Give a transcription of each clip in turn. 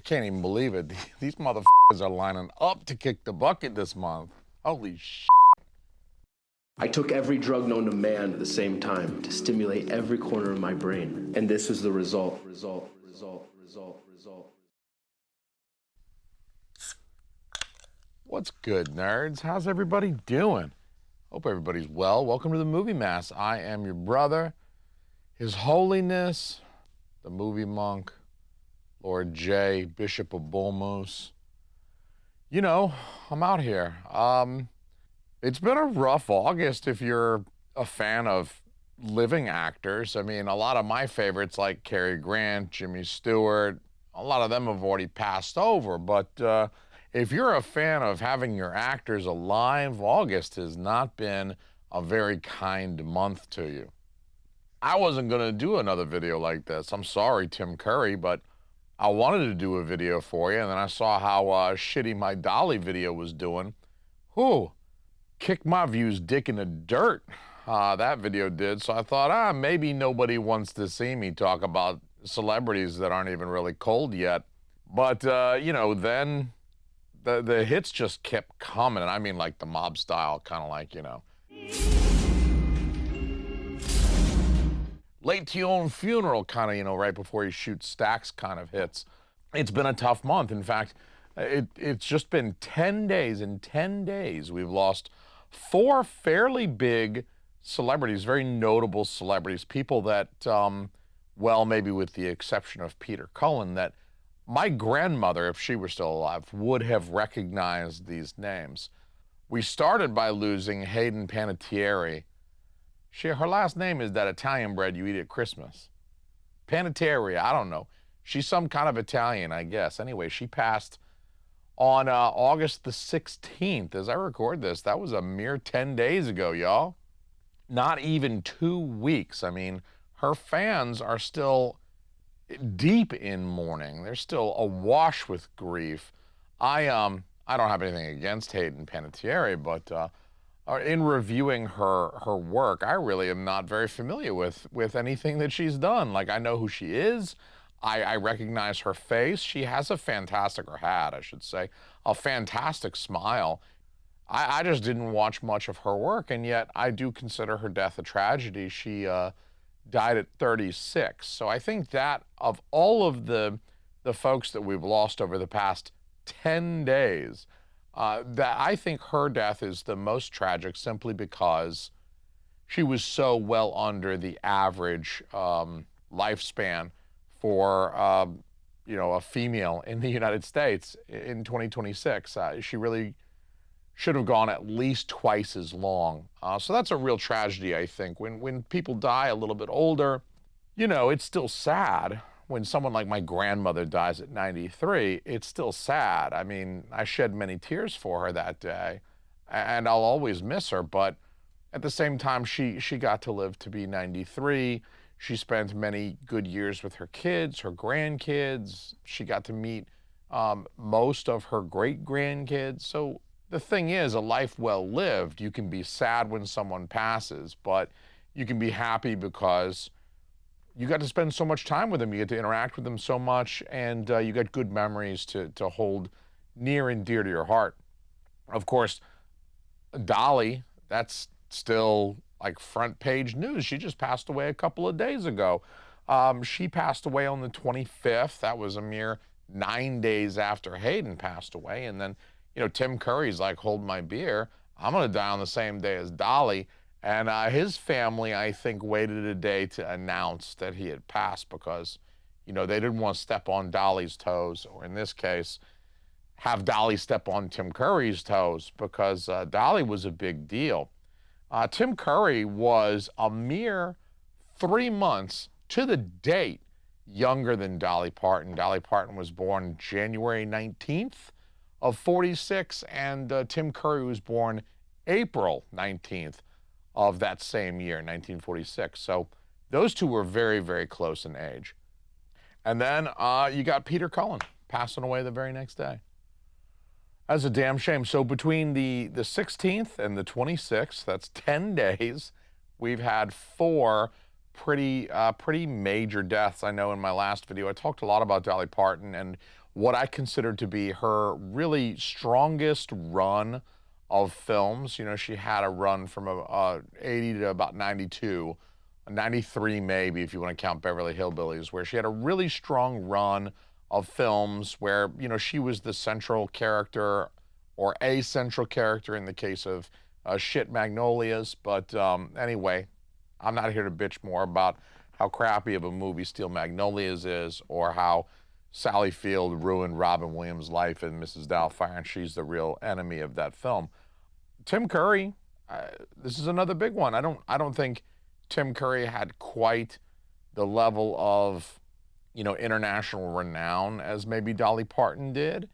can't even believe it. These motherfuckers are lining up to kick the bucket this month. Holy shit. I took every drug known to man at the same time to stimulate every corner of my brain. And this is the result. What's good, nerds? How's everybody doing? Hope everybody's well. Welcome to the Movie Mass. I am your brother, His Holiness, the Movie Monk, Lord J, Bishop of Bull Moose. You know, I'm out here. It's been a rough August if you're a fan of living actors. I mean, a lot of my favorites like Cary Grant, Jimmy Stewart, a lot of them have already passed over. But if you're a fan of having your actors alive, August has not been a very kind month to you. I wasn't going to do another video like this. I'm sorry, Tim Curry, but I wanted to do a video for you, and then I saw how shitty my Dolly video was doing. Whew. Kicked my views dick in the dirt, that video did. So I thought, maybe nobody wants to see me talk about celebrities that aren't even really cold yet. But, you know, then the hits just kept coming. And I mean, like the mob style, kind of like, you know, late to your own funeral, kind of, you know, right before you shoot stacks kind of hits. It's been a tough month. In fact, it's just been 10 days. In 10 days, we've lost 4 fairly big celebrities, very notable celebrities, people that, well, maybe with the exception of Peter Cullen, that my grandmother, if she were still alive, would have recognized these names. We started by losing Hayden Panettiere. Her last name is that Italian bread you eat at Christmas. Panettiere, I don't know. She's some kind of Italian, I guess. Anyway, she passed on August the 16th. As I record this, that was a mere 10 days ago, y'all. Not even 2 weeks. I mean, her fans are still deep in mourning. They're still awash with grief. I don't have anything against Hayden Panettiere, but in reviewing her work, I really am not very familiar with anything that she's done. Like, I know who she is. I recognize her face. She has a fantastic, or had, I should say, a fantastic smile. I just didn't watch much of her work, and yet I do consider her death a tragedy. She died at 36. So I think that of all of the folks that we've lost over the past 10 days, that I think her death is the most tragic simply because she was so well under the average lifespan for, you know, a female in the United States in 2026. She really should have gone at least twice as long. So that's a real tragedy, I think. When people die a little bit older, you know, it's still sad. When someone like my grandmother dies at 93, it's still sad. I mean, I shed many tears for her that day, and I'll always miss her, but at the same time, she got to live to be 93. She spent many good years with her kids, her grandkids. She got to meet most of her great-grandkids. So the thing is, a life well lived. You can be sad when someone passes, but you can be happy because you got to spend so much time with them. You get to interact with them so much, and you got good memories to hold near and dear to your heart. Of course, Dolly, that's still like front page news. She just passed away a couple of days ago. She passed away on the 25th. That was a mere 9 days after Hayden passed away. And then, you know, Tim Curry's like, hold my beer. I'm going to die on the same day as Dolly. And his family, I think, waited a day to announce that he had passed because, you know, they didn't want to step on Dolly's toes, or in this case, have Dolly step on Tim Curry's toes, because Dolly was a big deal. Tim Curry was a mere 3 months to the date younger than Dolly Parton. Dolly Parton was born January 19th of 46, and Tim Curry was born April 19th of that same year, 1946. So those two were very, very close in age. And then you got Peter Cullen passing away the very next day. That's a damn shame. So between the 16th and the 26th, that's 10 days, we've had 4 pretty major deaths. I know in my last video I talked a lot about Dolly Parton and what I considered to be her really strongest run of films. You know, she had a run from 80 to about 92, 93 maybe if you want to count Beverly Hillbillies, where she had a really strong run of films where, you know, she was the central character or a central character in the case of Shit Magnolias. But anyway, I'm not here to bitch more about how crappy of a movie Steel Magnolias is or how Sally Field ruined Robin Williams' life in Mrs. Doubtfire, and she's the real enemy of that film. Tim Curry, this is another big one. I don't think Tim Curry had quite the level of, you know, international renown as maybe Dolly Parton did.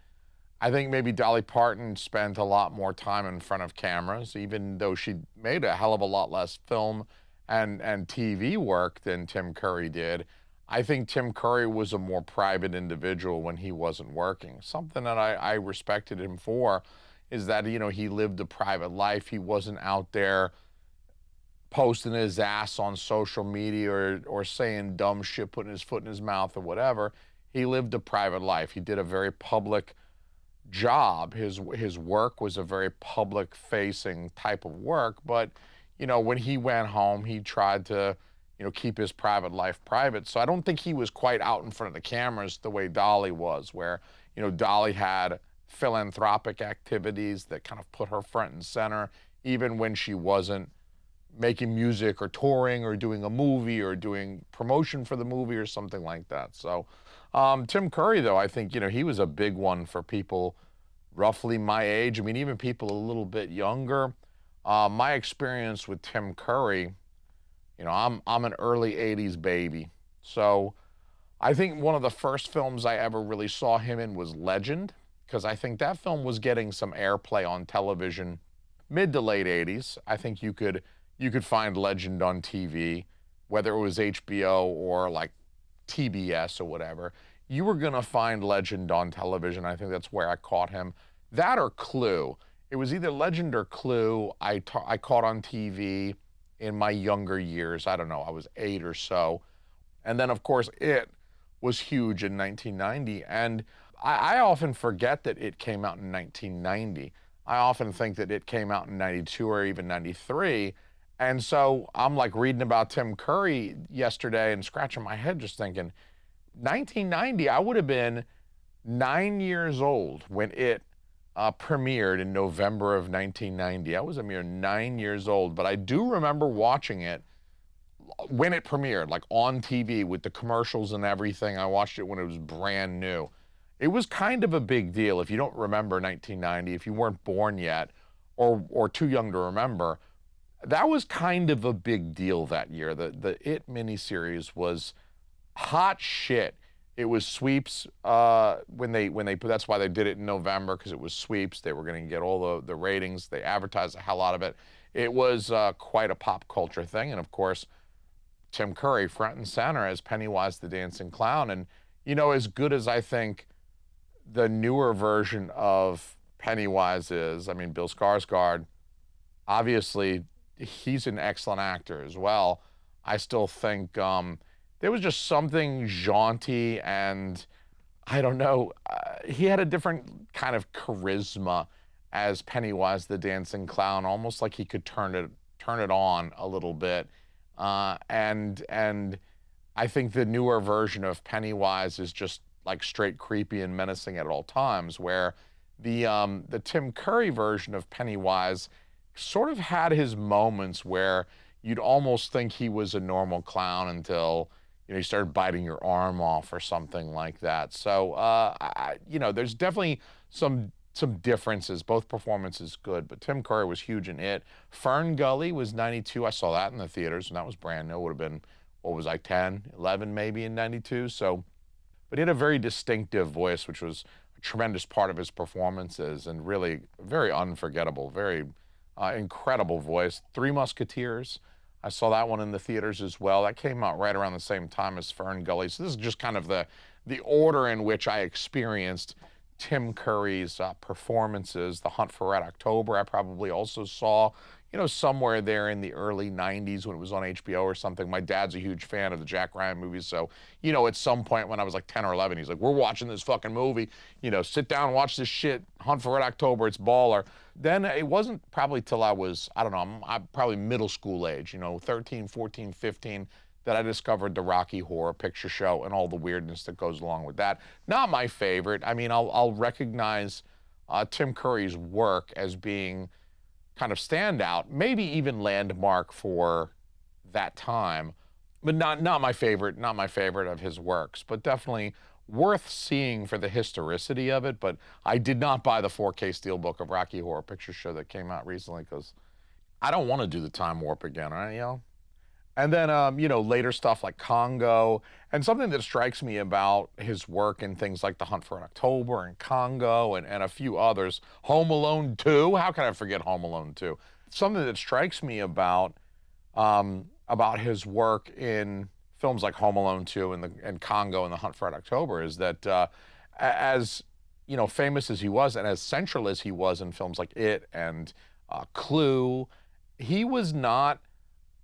I think maybe Dolly Parton spent a lot more time in front of cameras, even though she made a hell of a lot less film and TV work than Tim Curry did. I think Tim Curry was a more private individual when he wasn't working. Something that I respected him for is that, you know, he lived a private life. He wasn't out there posting his ass on social media or saying dumb shit, putting his foot in his mouth or whatever. He lived a private life. He did a very public job. His work was a very public facing type of work, but you know, when he went home, he tried to, you know, keep his private life private. So I don't think he was quite out in front of the cameras the way Dolly was, where, you know, Dolly had philanthropic activities that kind of put her front and center, even when she wasn't making music or touring or doing a movie or doing promotion for the movie or something like that. So Tim Curry, though, I think, you know, he was a big one for people roughly my age. I mean, even people a little bit younger. My experience with Tim Curry, you know, I'm an early 80s baby. So I think one of the first films I ever really saw him in was Legend, because I think that film was getting some airplay on television mid to late 80s. I think you could find Legend on TV, whether it was HBO or like TBS or whatever. You were going to find Legend on television. I think that's where I caught him. That or Clue. It was either Legend or Clue I caught on TV in my younger years. I don't know, I was 8 or so. And then, of course, It was huge in 1990. And I often forget that It came out in 1990. I often think that It came out in 92 or even 93. And so I'm like reading about Tim Curry yesterday and scratching my head just thinking, 1990, I would have been 9 years old when It premiered in November of 1990. I was a mere 9 years old, but I do remember watching it when it premiered, like on TV with the commercials and everything. I watched it when it was brand new. It was kind of a big deal. If you don't remember 1990, if you weren't born yet or too young to remember, that was kind of a big deal that year. The It miniseries was hot shit. It was sweeps when they that's why they did it in November, because it was sweeps. They were going to get all the ratings. They advertised the hell out of it. It was quite a pop culture thing, and of course, Tim Curry front and center as Pennywise the Dancing Clown. And you know, as good as I think the newer version of Pennywise is, I mean, Bill Skarsgård, obviously, he's an excellent actor as well. I still think there was just something jaunty and I don't know, he had a different kind of charisma as Pennywise the Dancing Clown, almost like he could turn it on a little bit. And I think the newer version of Pennywise is just like straight creepy and menacing at all times, where the Tim Curry version of Pennywise sort of had his moments where you'd almost think he was a normal clown until, you know, he started biting your arm off or something like that. So, you know, there's definitely some differences. Both performances good, but Tim Curry was huge in It. Fern Gully was 92. I saw that in the theaters, and that was brand new. It would have been, what was I, 10, 11 maybe in 92. So, but he had a very distinctive voice, which was a tremendous part of his performances and really very unforgettable, very incredible voice. Three Musketeers. I saw that one in the theaters as well. That came out right around the same time as Fern Gully. So this is just kind of the order in which I experienced Tim Curry's performances. The Hunt for Red October I probably also saw somewhere there in the early 90s when it was on HBO or something. My dad's a huge fan of the Jack Ryan movies, so, at some point when I was like 10 or 11, he's like, we're watching this fucking movie, sit down and watch this shit, Hunt for Red October, it's baller. Then it wasn't probably till I was, I don't know, I'm probably middle school age, 13, 14, 15, that I discovered the Rocky Horror Picture Show and all the weirdness that goes along with that. Not my favorite. I mean, I'll recognize Tim Curry's work as being kind of standout, maybe even landmark for that time, but not my favorite, not my favorite of his works, but definitely worth seeing for the historicity of it. But I did not buy the 4K Steelbook of Rocky Horror Picture Show that came out recently because I don't want to do the time warp again, right? And then, later stuff like Congo, and something that strikes me about his work in things like The Hunt for October and Congo and a few others, Home Alone 2, how can I forget Home Alone 2? Something that strikes me about his work in films like Home Alone 2 and Congo and The Hunt for Red October is that as, famous as he was and as central as he was in films like It and Clue, he was not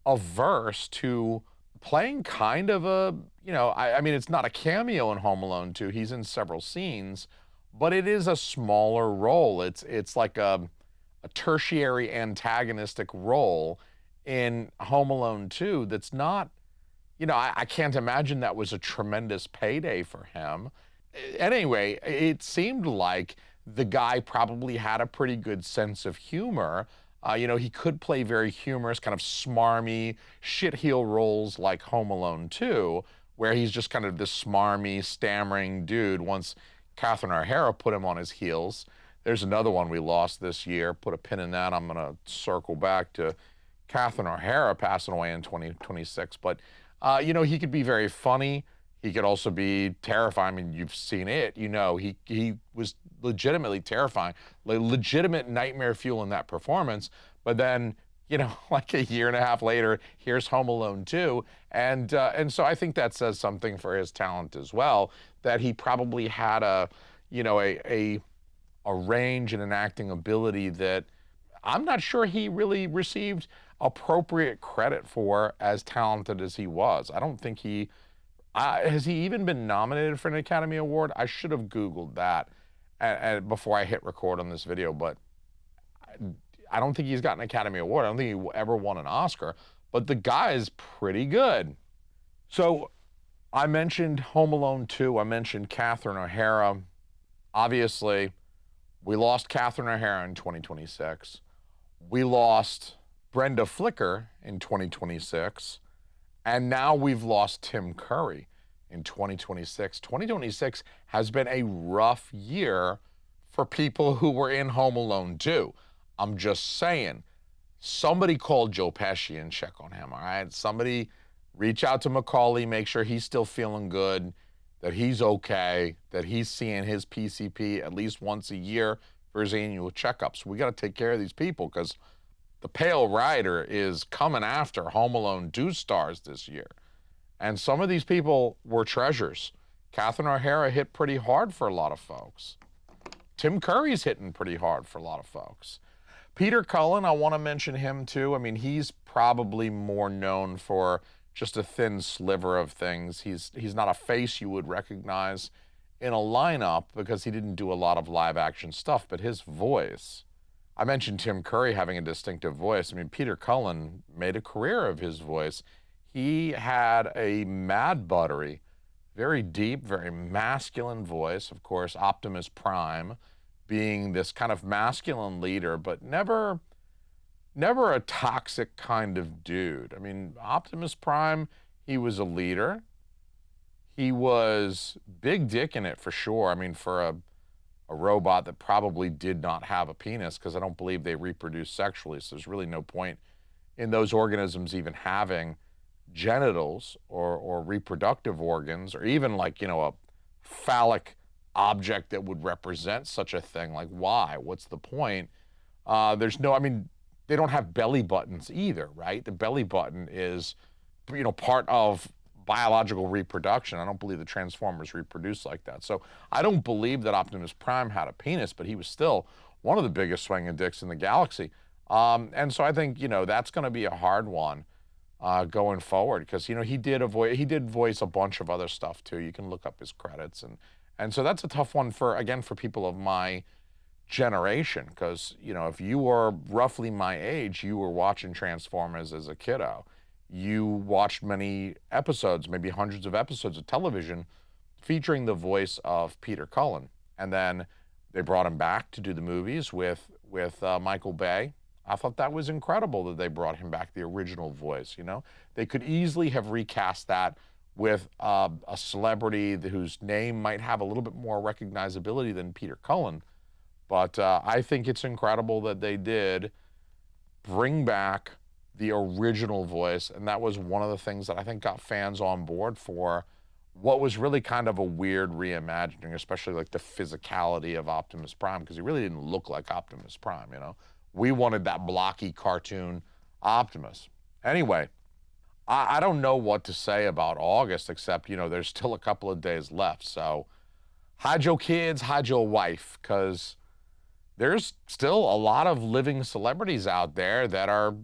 averse to playing kind of a, I mean, it's not a cameo in Home Alone 2. He's in several scenes, but it is a smaller role. It's like a tertiary antagonistic role in Home Alone 2 that's not, I can't imagine that was a tremendous payday for him. Anyway, it seemed like the guy probably had a pretty good sense of humor. He could play very humorous, kind of smarmy, shit-heel roles like Home Alone 2, where he's just kind of this smarmy, stammering dude once Catherine O'Hara put him on his heels. There's another one we lost this year. Put a pin in that. I'm going to circle back to Catherine O'Hara passing away in 2026. But, he could be very funny. He could also be terrifying. I mean, you've seen it. He was legitimately terrifying, like legitimate nightmare fuel in that performance. But then, like a year and a half later, here's Home Alone 2. And so I think that says something for his talent as well, that he probably had a range and an acting ability that I'm not sure he really received appropriate credit for, as talented as he was. I don't think he has he even been nominated for an Academy Award? I should have Googled that and before I hit record on this video, but I don't think he's got an Academy Award. I don't think he ever won an Oscar, but the guy is pretty good. So I mentioned Home Alone 2. I mentioned Catherine O'Hara. Obviously, we lost Catherine O'Hara in 2026. We lost Brenda Flicker in 2026. And now we've lost Tim Curry in 2026. 2026 has been a rough year for people who were in Home Alone 2. I'm just saying, somebody call Joe Pesci and check on him, all right? Somebody reach out to Macaulay, make sure he's still feeling good, that he's okay, that he's seeing his PCP at least once a year for his annual checkups. We got to take care of these people because the Pale Rider is coming after Home Alone 2 stars this year. And some of these people were treasures. Catherine O'Hara hit pretty hard for a lot of folks. Tim Curry's hitting pretty hard for a lot of folks. Peter Cullen, I want to mention him too. I mean, he's probably more known for just a thin sliver of things. He's not a face you would recognize in a lineup because he didn't do a lot of live action stuff, but his voice. I mentioned Tim Curry having a distinctive voice. I mean, Peter Cullen made a career of his voice. He had a mad buttery, very deep, very masculine voice. Of course, Optimus Prime being this kind of masculine leader, but never a toxic kind of dude. I mean, Optimus Prime, he was a leader. He was big dick in it for sure. I mean, for a robot that probably did not have a penis, because I don't believe they reproduce sexually, so there's really no point in those organisms even having genitals or reproductive organs, or even like, a phallic object that would represent such a thing. Like, why? What's the point? I mean, they don't have belly buttons either, right? The belly button is, part of biological reproduction. I don't believe the Transformers reproduce like that. So I don't believe that Optimus Prime had a penis, but he was still one of the biggest swinging dicks in the galaxy. And so I think, that's going to be a hard one going forward because, he did voice a bunch of other stuff too. You can look up his credits. And so that's a tough one for people of my generation because, if you were roughly my age, you were watching Transformers as a kiddo. You watched many episodes, maybe hundreds of episodes of television featuring the voice of Peter Cullen. And then they brought him back to do the movies with Michael Bay. I thought that was incredible that they brought him back, the original voice. They could easily have recast that with a celebrity whose name might have a little bit more recognizability than Peter Cullen. But I think it's incredible that they did bring back the original voice, and that was one of the things that I think got fans on board for what was really kind of a weird reimagining, especially like the physicality of Optimus Prime, because he really didn't look like Optimus Prime. We wanted that blocky cartoon Optimus. Anyway, I don't know what to say about August, except, there's still a couple of days left. So hide your kids, hide your wife, because there's still a lot of living celebrities out there that are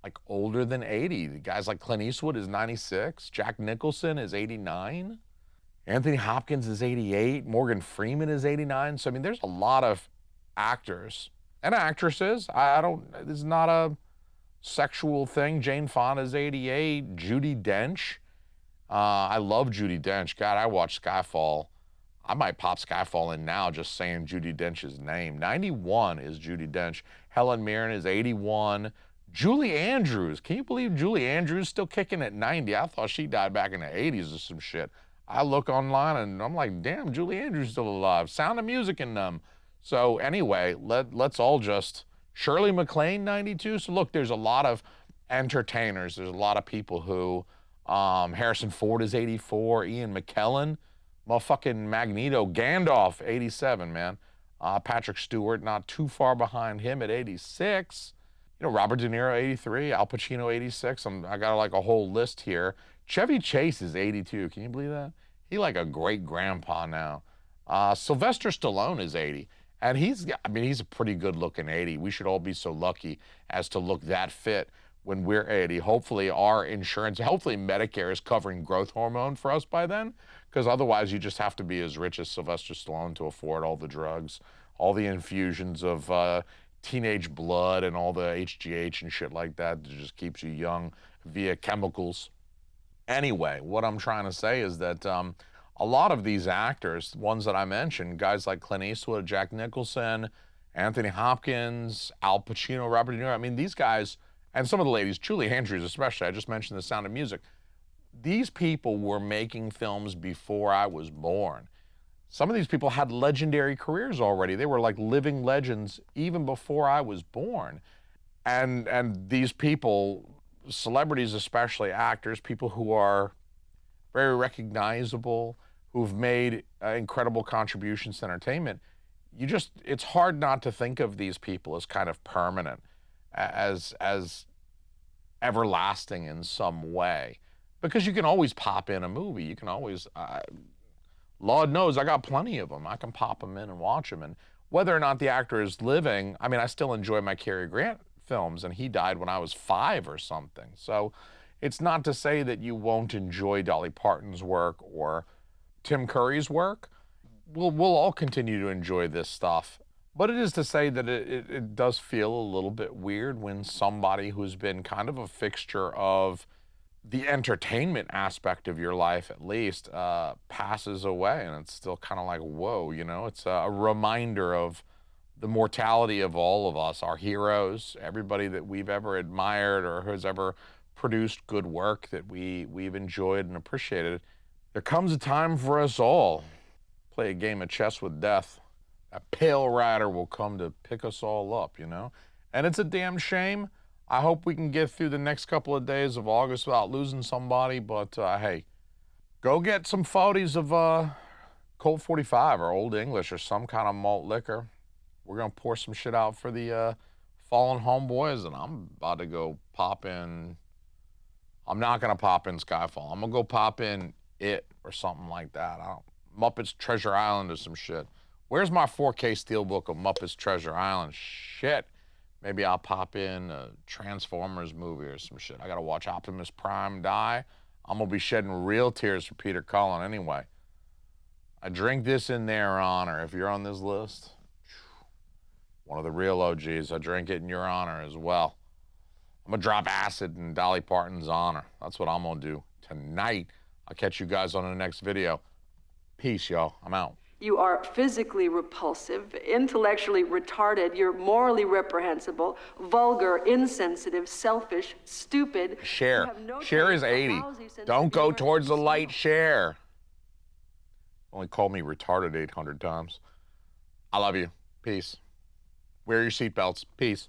like older than 80. Guys like Clint Eastwood is 96. Jack Nicholson is 89. Anthony Hopkins is 88. Morgan Freeman is 89. So, I mean, there's a lot of actors and actresses. I don't, this is not a sexual thing. Jane Fonda is 88. Judi Dench. I love Judi Dench. God, I watched Skyfall. I might pop Skyfall in now just saying Judi Dench's name. 91 is Judi Dench. Helen Mirren is 81. Julie Andrews. Can you believe Julie Andrews still kicking at 90? I thought she died back in the 80s or some shit. I look online and I'm like, damn, Julie Andrews is still alive. Sound of Music in them. So anyway, let's all just... Shirley MacLaine, 92. So look, there's a lot of entertainers. There's a lot of people who... Harrison Ford is 84. Ian McKellen. Motherfucking Magneto. Gandalf, 87, man. Patrick Stewart, not too far behind him at 86. Robert De Niro, 83. Al Pacino, 86. I got like a whole list here. Chevy Chase is 82. Can you believe that? He like a great grandpa now. Sylvester Stallone is 80. And he's a pretty good looking 80. We should all be so lucky as to look that fit when we're 80. Hopefully our insurance, hopefully Medicare is covering growth hormone for us by then, because otherwise you just have to be as rich as Sylvester Stallone to afford all the drugs, all the infusions of teenage blood and all the HGH and shit like that just keeps you young via chemicals. Anyway, what I'm trying to say is that a lot of these actors, ones that I mentioned, guys like Clint Eastwood, Jack Nicholson, Anthony Hopkins, Al Pacino, Robert De Niro, I mean, these guys, and some of the ladies, Julie Andrews especially, I just mentioned The Sound of Music, these people were making films before I was born. Some of these people had legendary careers already. They were like living legends even before I was born. And these people, celebrities especially, actors, people who are very recognizable, who've made incredible contributions to entertainment, it's hard not to think of these people as kind of permanent, as everlasting in some way. Because you can always pop in a movie. You can always, Lord knows I got plenty of them. I can pop them in and watch them. And whether or not the actor is living, I mean, I still enjoy my Cary Grant films, and he died when I was 5 or something. So it's not to say that you won't enjoy Dolly Parton's work or Tim Curry's work. We'll all continue to enjoy this stuff. But it is to say that it does feel a little bit weird when somebody who's been kind of a fixture of the entertainment aspect of your life, at least, passes away. And it's still kind of like, whoa, it's a reminder of the mortality of all of us, our heroes, everybody that we've ever admired or has ever produced good work that we've enjoyed and appreciated. There comes a time for us all. Play a game of chess with death. A pale rider will come to pick us all up, And it's a damn shame. I hope we can get through the next couple of days of August without losing somebody, but hey, go get some 40s of Colt 45 or Old English or some kind of malt liquor. We're going to pour some shit out for the fallen homeboys, and I'm about to go pop in. I'm not going to pop in Skyfall. I'm going to go pop in It or something like that. Muppet's Treasure Island or some shit. Where's my 4K steelbook of Muppet's Treasure Island? Shit. Maybe I'll pop in a Transformers movie or some shit. I gotta watch Optimus Prime die. I'm gonna be shedding real tears for Peter Cullen anyway. I drink this in their honor. If you're on this list, one of the real OGs, I drink it in your honor as well. I'm gonna drop acid in Dolly Parton's honor. That's what I'm gonna do tonight. I'll catch you guys on the next video. Peace, y'all. I'm out. You are physically repulsive, intellectually retarded, you're morally reprehensible, vulgar, insensitive, selfish, stupid. Share. Share is 80. Don't go towards the light, share. Only called me retarded 800 times. I love you. Peace. Wear your seatbelts. Peace.